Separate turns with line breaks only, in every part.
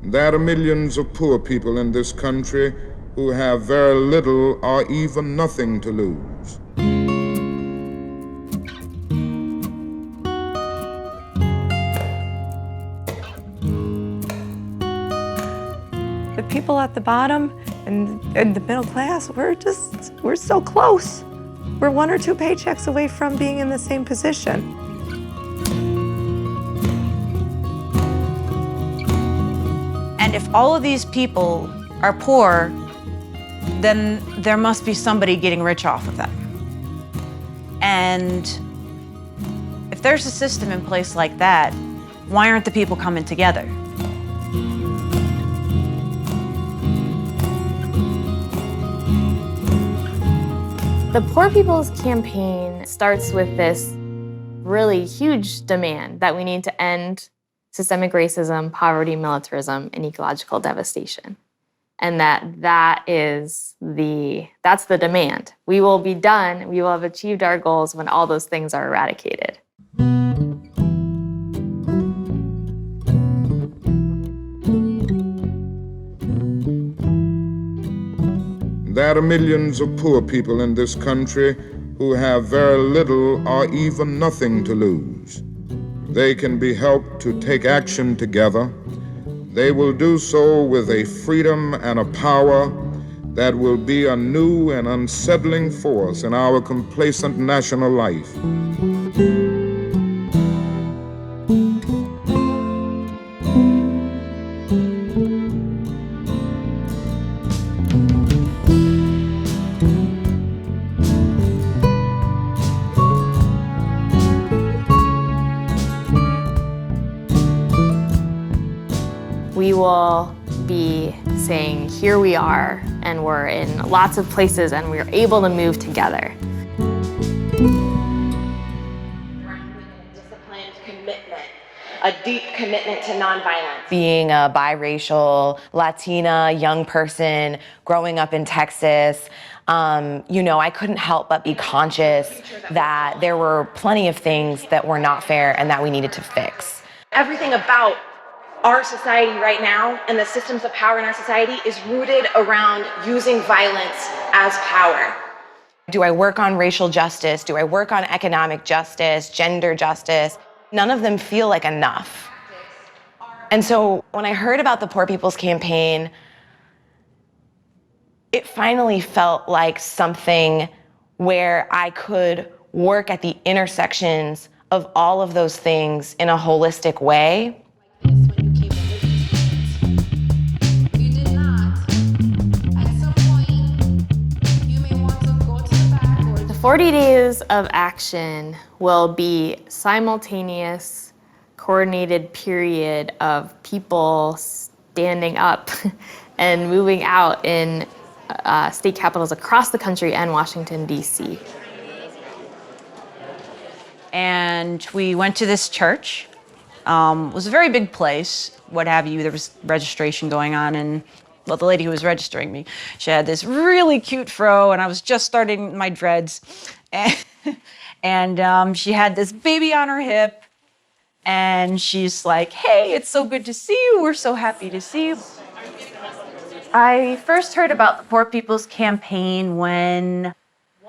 There are millions of poor people in this country who have very little or even nothing to lose.
The people at the bottom and the middle class, we're so close. We're 1 or 2 paychecks away from being in the same position.
And if all of these people are poor, then there must be somebody getting rich off of them. And if there's a system in place like that, why aren't the people coming together?
The Poor People's Campaign starts with this really huge demand that we need to end systemic racism, poverty, militarism, and ecological devastation. And that's the demand. We will be done, we will have achieved our goals when all those things are eradicated.
There are millions of poor people in this country who have very little or even nothing to lose. They can be helped to take action together. They will do so with a freedom and a power that will be a new and unsettling force in our complacent national life.
We will be saying, here we are, and we're in lots of places, and we're able to move together.
Disciplined commitment, a deep commitment to nonviolence.
Being a biracial, Latina young person growing up in Texas, I couldn't help but be conscious that there were plenty of things that were not fair and that we needed to fix.
Everything about our society right now and the systems of power in our society is rooted around using violence as power.
Do I work on racial justice? Do I work on economic justice, gender justice? None of them feel like enough. And so when I heard about the Poor People's Campaign, it finally felt like something where I could work at the intersections of all of those things in a holistic way.
The 40 days of action will be simultaneous, coordinated period of people standing up and moving out in state capitals across the country and Washington, D.C.
And we went to this church. It was a very big place, what have you. There was registration going on, and the lady who was registering me, she had this really cute fro, and I was just starting my dreads. And she had this baby on her hip, and she's like, hey, it's so good to see you. We're so happy to see you. I first heard about the Poor People's Campaign when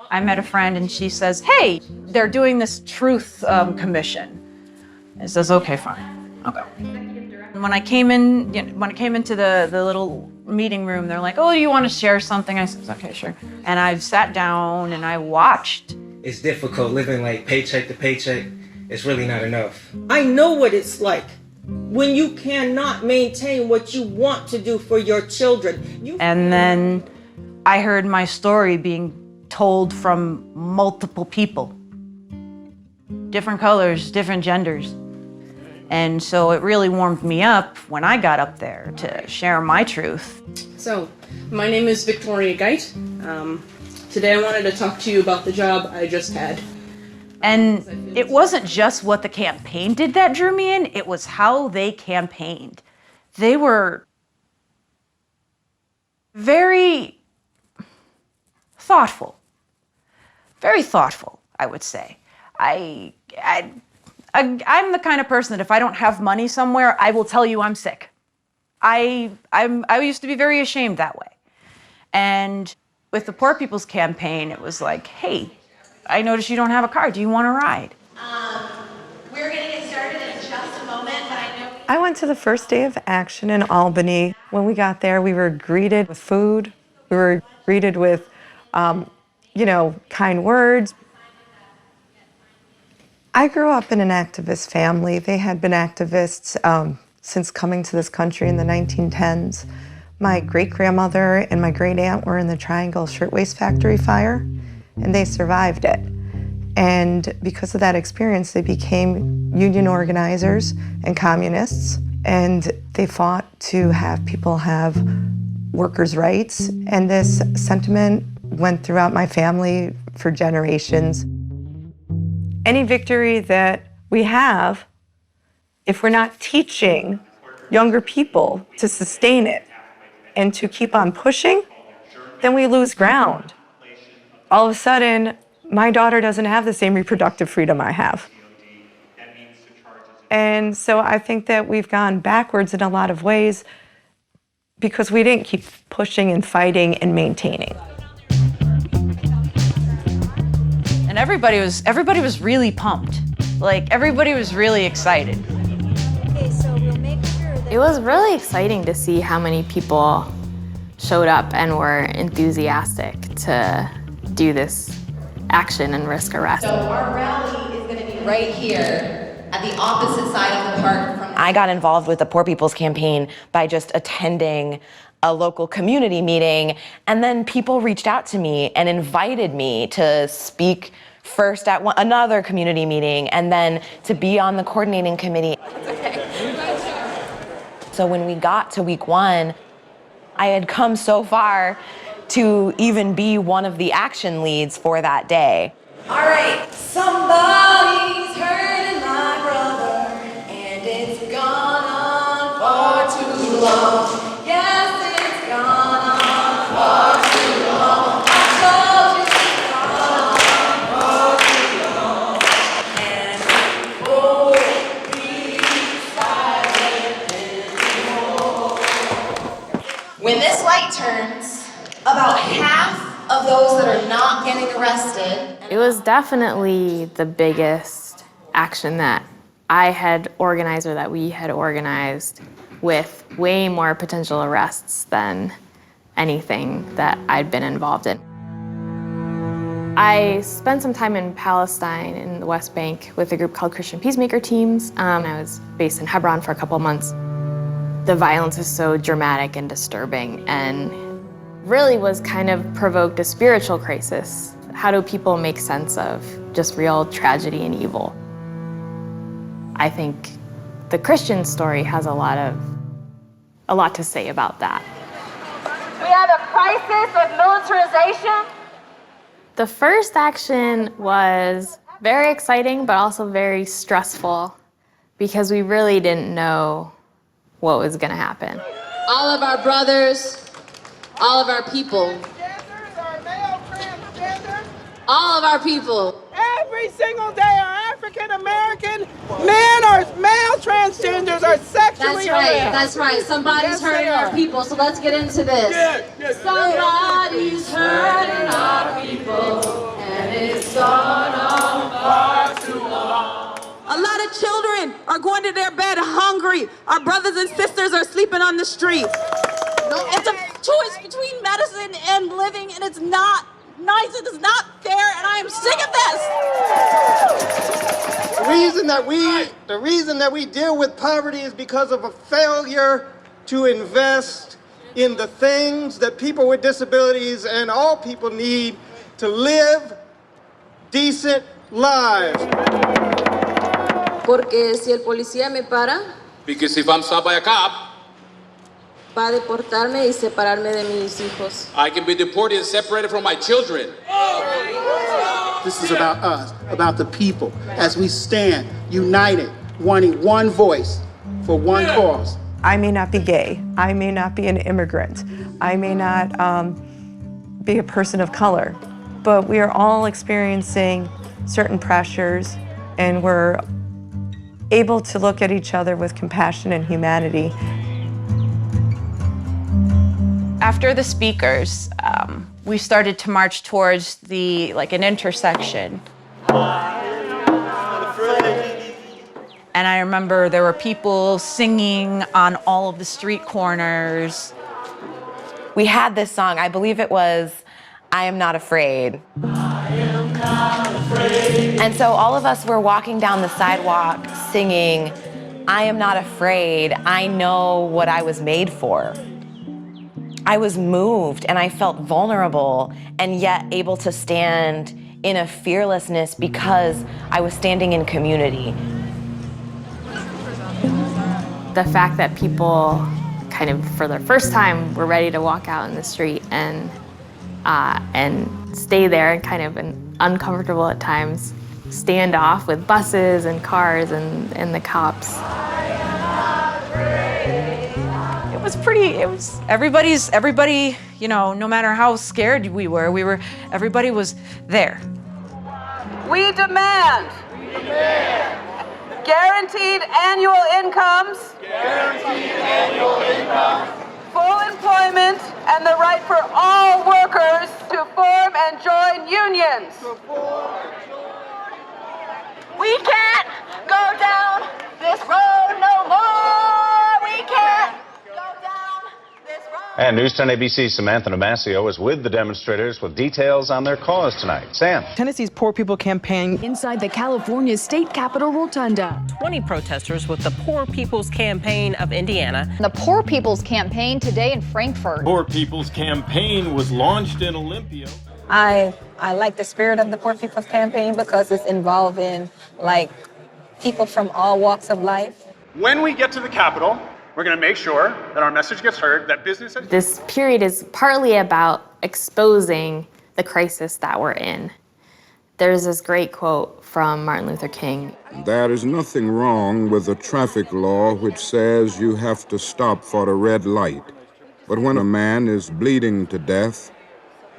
I met a friend, and she says, hey, they're doing this truth commission. And I says, okay, fine, I'll go. And when I came into the little meeting room, they're like, oh, do you want to share something? I said, okay, sure. And I sat down and I watched.
It's difficult living like paycheck to paycheck. It's really not enough.
I know what it's like when you cannot maintain what you want to do for your children.
And then I heard my story being told from multiple people. Different colors, different genders. And so it really warmed me up when I got up there to share my truth.
So, my name is Victoria Geit. Today I wanted to talk to you about the job I just had.
And it wasn't just what the campaign did that drew me in, it was how they campaigned. They were very thoughtful. Very thoughtful, I would say. I'm the kind of person that if I don't have money somewhere, I will tell you I'm sick. I used to be very ashamed that way. And with the Poor People's Campaign, it was like, hey, I noticed you don't have a car. Do you want to ride?
We're going to get started in just a moment, but I know...
I went to the first day of action in Albany. When we got there, we were greeted with food. We were greeted with, kind words. I grew up in an activist family. They had been activists since coming to this country in the 1910s. My great-grandmother and my great-aunt were in the Triangle Shirtwaist Factory fire, and they survived it. And because of that experience, they became union organizers and communists, and they fought to have people have workers' rights. And this sentiment went throughout my family for generations. Any victory that we have, if we're not teaching younger people to sustain it and to keep on pushing, then we lose ground. All of a sudden, my daughter doesn't have the same reproductive freedom I have. And so I think that we've gone backwards in a lot of ways because we didn't keep pushing and fighting and maintaining.
And everybody was really pumped. Like, everybody was really excited.
It was really exciting to see how many people showed up and were enthusiastic to do this action and risk arrest.
So our rally is going to be right here at the opposite side of the park from...
I got involved with the Poor People's Campaign by just attending a local community meeting, and then people reached out to me and invited me to speak first at another community meeting and then to be on the coordinating committee. So when we got to week 1, I had come so far to even be one of the action leads for that day.
All right, somebody's hurting my brother, and it's gone on far too long. Yes, it's gone on far too long. I told you it's gone on far too long. And we won't be silent anymore. When this light turns, about half of those that are not getting arrested.
It was definitely the biggest action that I had organized or that we had organized, with way more potential arrests than anything that I'd been involved in. I spent some time in Palestine in the West Bank with a group called Christian Peacemaker Teams. I was based in Hebron for a couple of months. The violence is so dramatic and disturbing, and really was kind of provoked a spiritual crisis. How do people make sense of just real tragedy and evil? I think the Christian story has a lot to say about that.
We have a crisis of militarization.
The first action was very exciting, but also very stressful because we really didn't know what was going to happen.
All of our brothers, all of our people, all of our people.
Every single day, our African American men or male transgenders are sexually harassed.
That's right. Somebody's hurting our people, so let's get into this. Somebody's hurting our people, and it's gone on far too long.
A lot of children are going to their bed hungry. Our brothers and sisters are sleeping on the streets. It's a choice between medicine and living, and it's not nice, it is not fair, and I am sick of this.
The reason that we deal with poverty is because of a failure to invest in the things that people with disabilities and all people need to live decent lives.
Porque si el policía me para,
because if I'm stopped by a cop,
va a deportarme y separarme de mis hijos.
I can be deported and separated from my children.
This is about us, about the people, as we stand united, wanting one voice for one cause.
I may not be gay. I may not be an immigrant. I may not be a person of color, but we are all experiencing certain pressures, and we're able to look at each other with compassion and humanity.
after the speakers, we started to march towards an intersection. And I remember there were people singing on all of the street corners.
We had this song, I believe it was, I Am Not Afraid.
I am not afraid.
And so all of us were walking down the sidewalk singing, I am not afraid, I know what I was made for. I was moved and I felt vulnerable and yet able to stand in a fearlessness because I was standing in community.
The fact that people kind of for the first time were ready to walk out in the street and stay there and kind of an uncomfortable at times standoff with buses and cars and the cops.
It was everybody, you know, no matter how scared everybody was there.
We demand guaranteed annual incomes, full employment, and the right for all workers to form and join unions.
We can't go down this road no more. We can't go down this road.
And News 10 ABC's Samantha Damasio is with the demonstrators with details on their cause tonight. Sam.
Tennessee's Poor People Campaign.
Inside the California State Capitol Rotunda.
20 protesters with the Poor People's Campaign of Indiana.
The Poor People's Campaign today in Frankfurt.
Poor People's Campaign was launched in Olympia.
I like the spirit of the Poor People's Campaign because it's involving people from all walks of life.
When we get to the Capitol, we're going to make sure that our message gets heard, that businesses...
This period is partly about exposing the crisis that we're in. There's this great quote from Martin Luther King.
There is nothing wrong with a traffic law which says you have to stop for a red light. But when a man is bleeding to death,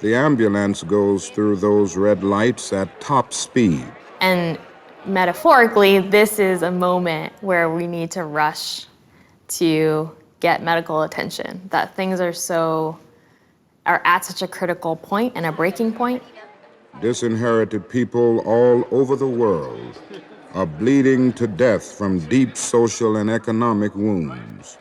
the ambulance goes through those red lights at top speed.
And metaphorically, this is a moment where we need to rush to get medical attention, that things are at such a critical point and a breaking point.
Disinherited people all over the world are bleeding to death from deep social and economic wounds.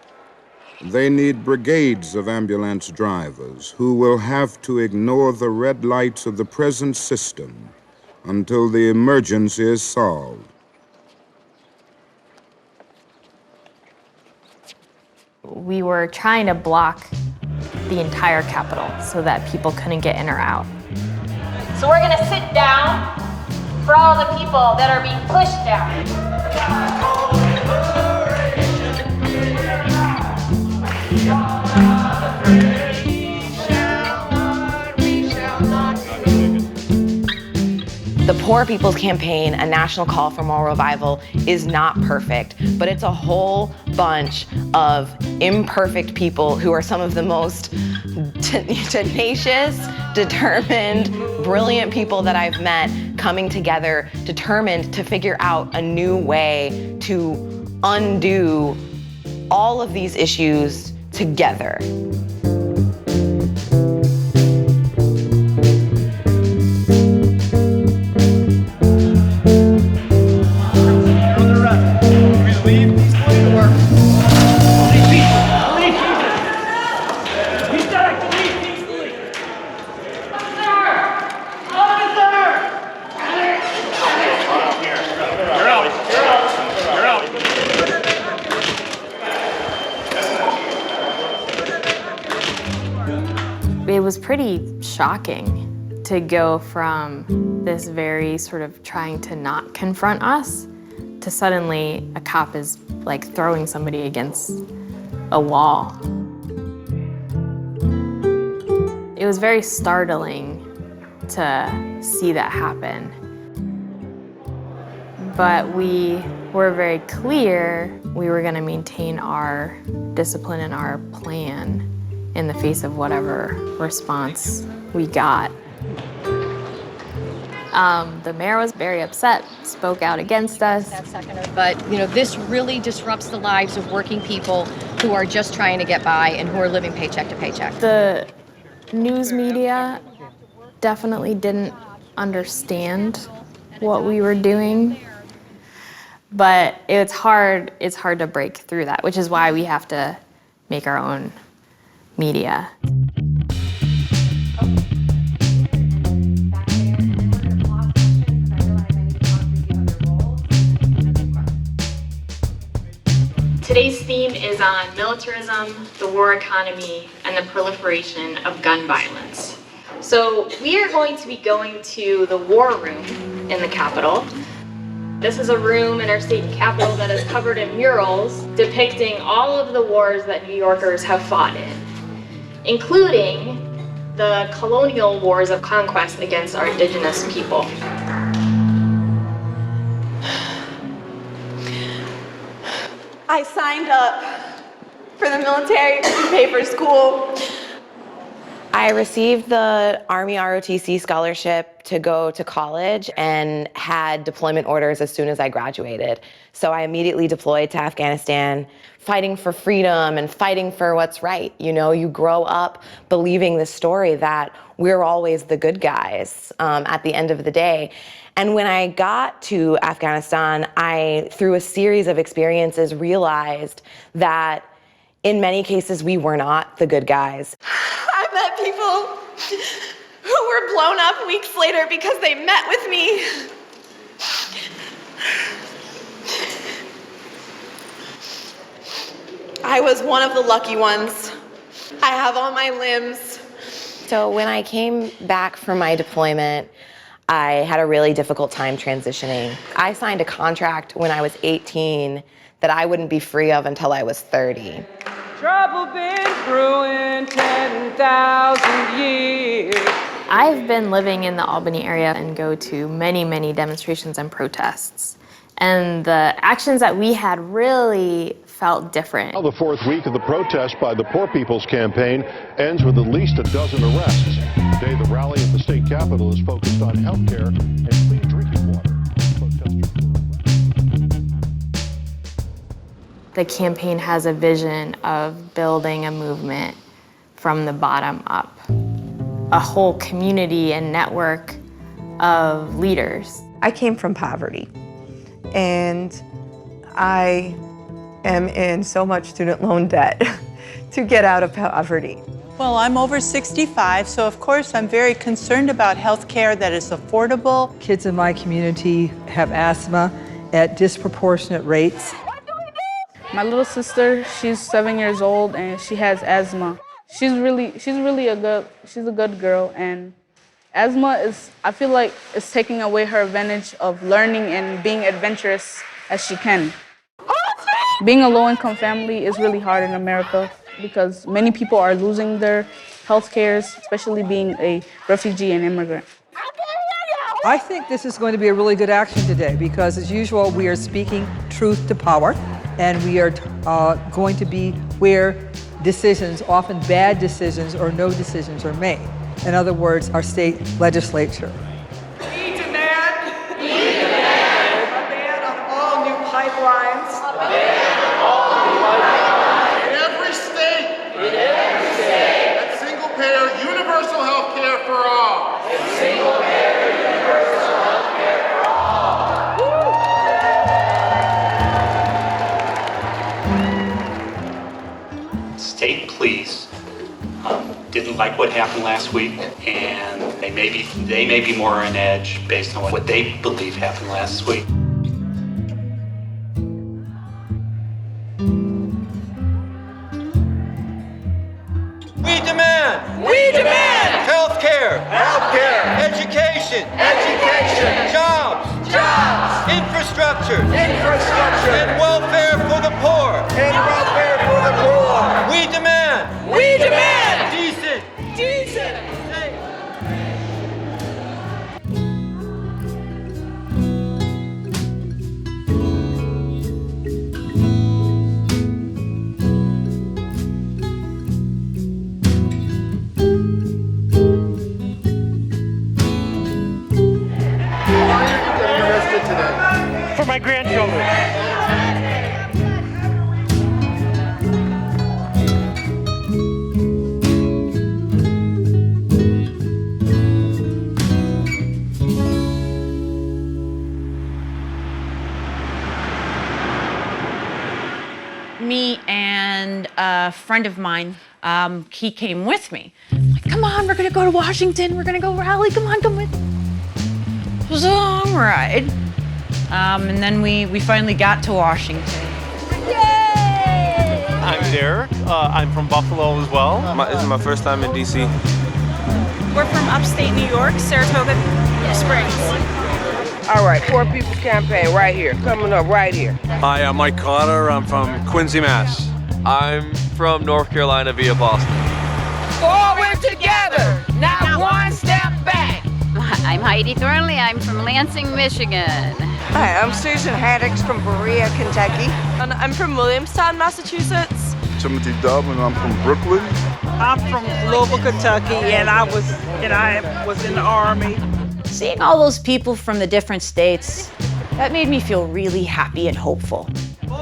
They need brigades of ambulance drivers who will have to ignore the red lights of the present system until the emergency is solved.
We were trying to block the entire Capitol so that people couldn't get in or out.
So we're gonna sit down for all the people that are being pushed down.
The Poor People's Campaign, a national call for moral revival, is not perfect, but it's a whole bunch of imperfect people who are some of the most tenacious, determined, brilliant people that I've met coming together, determined to figure out a new way to undo all of these issues together.
It was pretty shocking to go from this very sort of trying to not confront us to suddenly a cop is like throwing somebody against a wall. It was very startling to see that happen. But we were very clear we were going to maintain our discipline and our plan in the face of whatever response we got. The mayor was very upset, spoke out against us.
But, this really disrupts the lives of working people who are just trying to get by and who are living paycheck to paycheck.
The news media definitely didn't understand what we were doing, but it's hard to break through that, which is why we have to make our own media.
Today's theme is on militarism, the war economy, and the proliferation of gun violence. So we are going to be going to the war room in the Capitol. This is a room in our state capitol that is covered in murals depicting all of the wars that New Yorkers have fought in, including the colonial wars of conquest against our indigenous people.
I signed up for the military to pay for school.
I received the Army ROTC scholarship to go to college and had deployment orders as soon as I graduated. So I immediately deployed to Afghanistan, fighting for freedom and fighting for what's right. You grow up believing this story that we're always the good guys at the end of the day. And when I got to Afghanistan, I, through a series of experiences, realized that in many cases, we were not the good guys.
I met people who were blown up weeks later because they met with me. I was one of the lucky ones. I have all my limbs.
So when I came back from my deployment, I had a really difficult time transitioning. I signed a contract when I was 18 that I wouldn't be free of until I was 30.
Trouble been brewing 10,000 years.
I've been living in the Albany area and go to many, many demonstrations and protests. And the actions that we had really felt different.
Now the fourth week of the protest by the Poor People's Campaign ends with at least a dozen arrests. Today, the rally at the state capitol is focused on health care and clean drinking water.
The campaign has a vision of building a movement from the bottom up, a whole community and network of leaders.
I came from poverty, and I am in so much student loan debt to get out of poverty.
Well, I'm over 65, so of course I'm very concerned about health care that is affordable.
Kids in my community have asthma at disproportionate rates.
My little sister, she's 7 years old and she has asthma. She's a good girl, and asthma is, I feel like it's taking away her advantage of learning and being adventurous as she can. Being a low-income family is really hard in America because many people are losing their health cares, especially being a refugee and immigrant.
I think this is going to be a really good action today because, as usual, we are speaking truth to power, and we are going to be where decisions, often bad decisions or no decisions, are made. In other words, our state legislature.
We demand a ban on all new pipelines.
In every state. And single-payer universal health care for all.
State police didn't like what happened last week, and they may be more on edge based on what they believe happened last week.
We demand health care, education, jobs, infrastructure, and welfare for the poor. We demand decent.
a friend of mine, he came with me. I'm like, come on, we're gonna go to Washington. We're gonna go rally. Come on, come with. It was a long ride. And then we finally got to Washington.
Yay! I'm Derek. I'm from Buffalo as well.
This is my first time in D.C.
We're from upstate New York, Saratoga Springs.
All right, Poor People's Campaign right here, coming up right here.
Hi, I'm Mike Carter. I'm from Quincy, Mass. I'm from North Carolina via Boston.
Forward together, not one step back.
I'm Heidi Thornley. I'm from Lansing, Michigan.
Hi, I'm Susan Haddix from Berea, Kentucky.
And I'm from Williamstown, Massachusetts.
Timothy Dublin. I'm from Brooklyn.
I'm from Louisville, Kentucky, and I was in the Army.
Seeing all those people from the different states, that made me feel really happy and hopeful.
We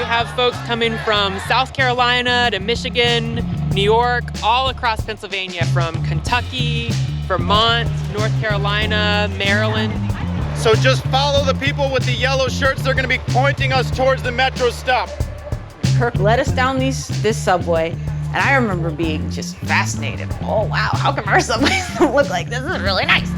have folks coming from South Carolina to Michigan, New York, all across Pennsylvania, from Kentucky, Vermont, North Carolina, Maryland.
So just follow the people with the yellow shirts. They're going to be pointing us towards the metro stop.
Kirk led us down this subway, and I remember being just fascinated. Oh, wow, how come our subways don't look like this? This is really nice.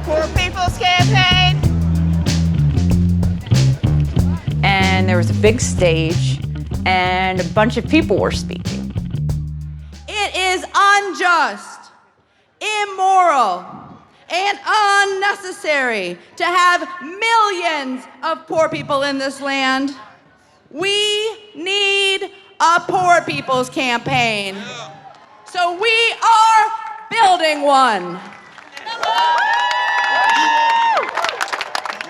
Poor People's Campaign.
And there was a big stage, and a bunch of people were speaking.
It is unjust, immoral, and unnecessary to have millions of poor people in this land. We need a Poor People's Campaign. So we are building one.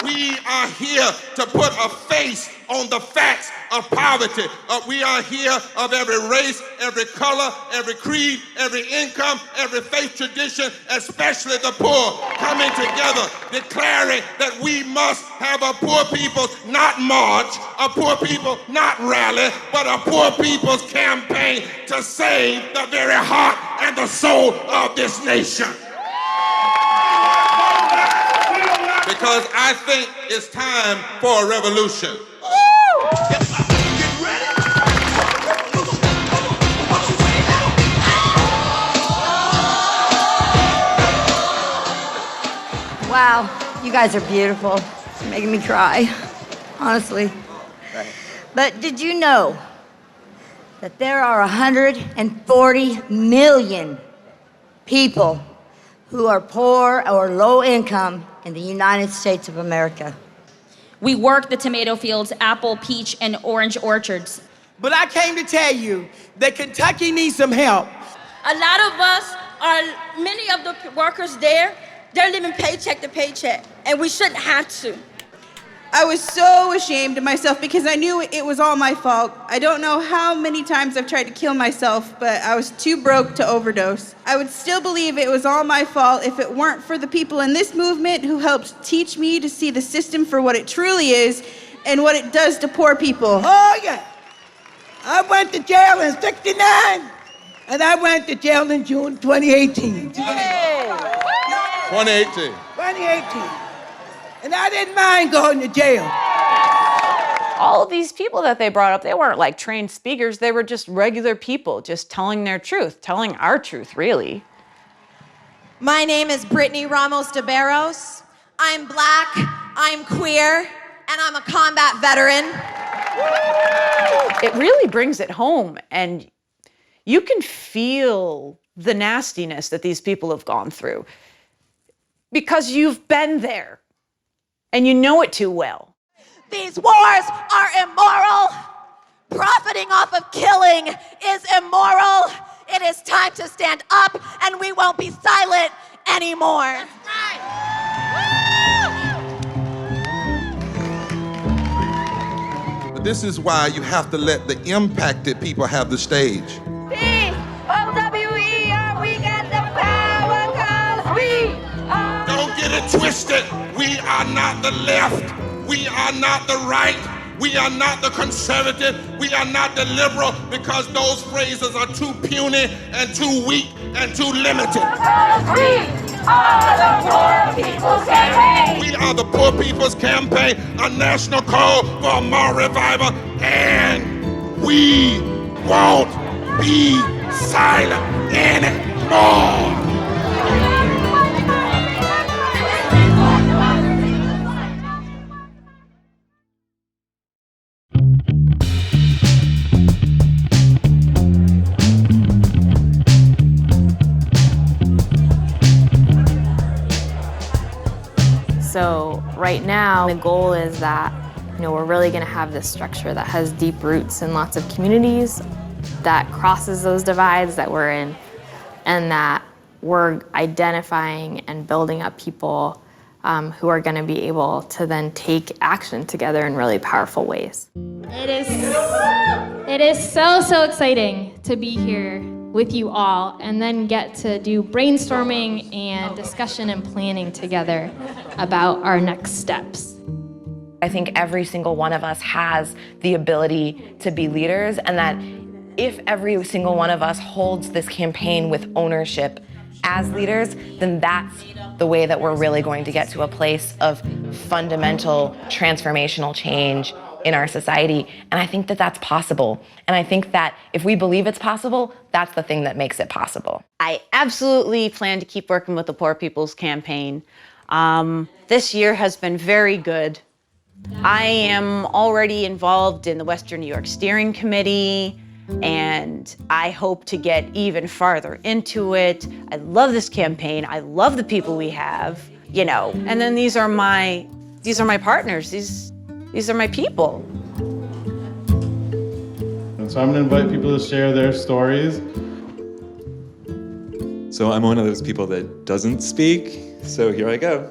We are here to put a face on the facts of poverty. We are here of every race, every color, every creed, every income, every faith tradition, especially the poor, coming together, declaring that we must have a poor people's not march, a poor people not rally, but a poor people's campaign to save the very heart and the soul of this nation. Because I think it's time for a revolution.
Wow, you guys are beautiful. You're making me cry, honestly. But did you know that there are 140 million people who are poor or low income in the United States of America?
We work the tomato fields, apple, peach, and orange orchards.
But I came to tell you that Kentucky needs some help.
A lot of us many of the workers there, they're living paycheck to paycheck, and we shouldn't have to.
I was so ashamed of myself because I knew it was all my fault. I don't know how many times I've tried to kill myself, but I was too broke to overdose. I would still believe it was all my fault if it weren't for the people in this movement who helped teach me to see the system for what it truly is and what it does to poor people.
Oh, yeah. I went to jail in '69, and I went to jail in June 2018.
2018.
2018. And I didn't mind going to jail.
All of these people that they brought up, they weren't like trained speakers. They were just regular people, just telling their truth, telling our truth, really.
My name is Brittany Ramos de Barros. I'm Black, I'm queer, and I'm a combat veteran.
It really brings it home, and you can feel the nastiness that these people have gone through because you've been there. And you know it too well.
These wars are immoral. Profiting off of killing is immoral. It is time to stand up, and we won't be silent anymore. That's
right. This is why you have to let the impacted people have the stage.
P-O-W-E-R, we got the power 'cause we are.
Don't get it twisted. We are not the left. We are not the right. We are not the conservative. We are not the liberal, because those phrases are too puny and too weak and too limited.
We are the Poor People's Campaign.
We are the Poor People's Campaign, a national call for a moral revival, and we won't be silent anymore.
So right now, the goal is that, we're really gonna have this structure that has deep roots in lots of communities, that crosses those divides that we're in, and that we're identifying and building up people who are gonna be able to then take action together in really powerful ways.
It is so exciting to be here with you all and then get to do brainstorming and discussion and planning together about our next steps.
I think every single one of us has the ability to be leaders, and that if every single one of us holds this campaign with ownership as leaders, then that's the way that we're really going to get to a place of fundamental transformational change in our society. And I think that that's possible. And I think that if we believe it's possible, that's the thing that makes it possible.
I absolutely plan to keep working with the Poor People's Campaign. This year has been very good. I am already involved in the Western New York Steering Committee, and I hope to get even farther into it. I love this campaign. I love the people we have, And then these are my partners. These are my people.
And so I'm gonna invite people to share their stories.
So I'm one of those people that doesn't speak, so here I go.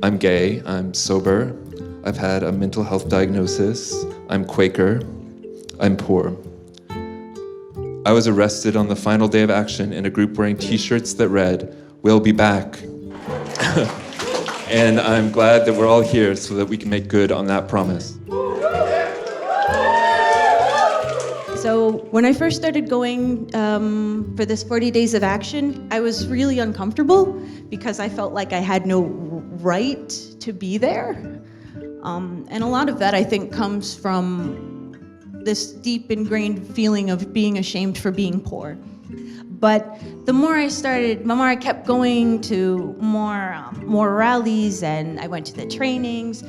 I'm gay, I'm sober, I've had a mental health diagnosis, I'm Quaker, I'm poor. I was arrested on the final day of action in a group wearing t-shirts that read, "We'll be back." And I'm glad that we're all here so that we can make good on that promise.
So when I first started going for this 40 days of action, I was really uncomfortable because I felt like I had no right to be there. And a lot of that, I think, comes from this deep ingrained feeling of being ashamed for being poor. But the more I kept going to more rallies, and I went to the trainings,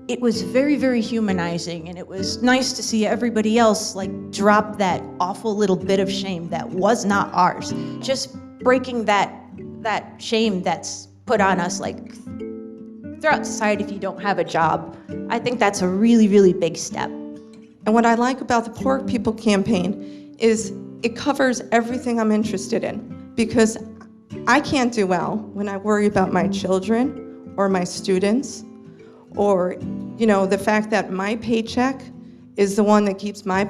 it was very, very humanizing, and it was nice to see everybody else drop that awful little bit of shame that was not ours. Just breaking that shame that's put on us throughout society if you don't have a job. I think that's a really, really big step.
And what I like about the Poor People Campaign is it covers everything I'm interested in, because I can't do well when I worry about my children or my students, or the fact that my paycheck is the one that keeps my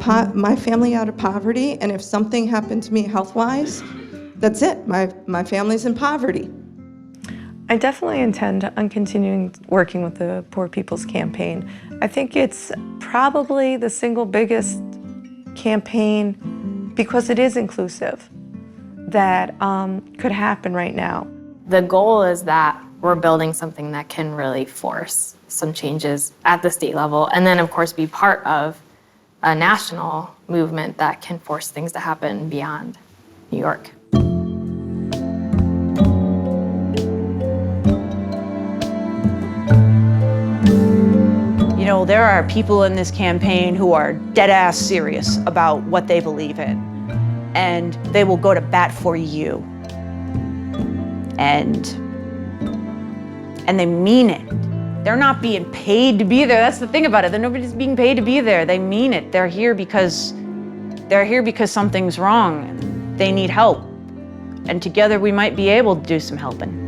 family out of poverty, and if something happened to me health-wise, that's it, my family's in poverty.
I definitely intend on continuing working with the Poor People's Campaign. I think it's probably the single biggest campaign, because it is inclusive, that could happen right now.
The goal is that we're building something that can really force some changes at the state level, and then of course be part of a national movement that can force things to happen beyond New York.
There are people in this campaign who are dead-ass serious about what they believe in, and they will go to bat for you. And they mean it. They're not being paid to be there. That's the thing about it. Nobody's being paid to be there. They mean it. They're here because something's wrong. They need help. And together we might be able to do some helping.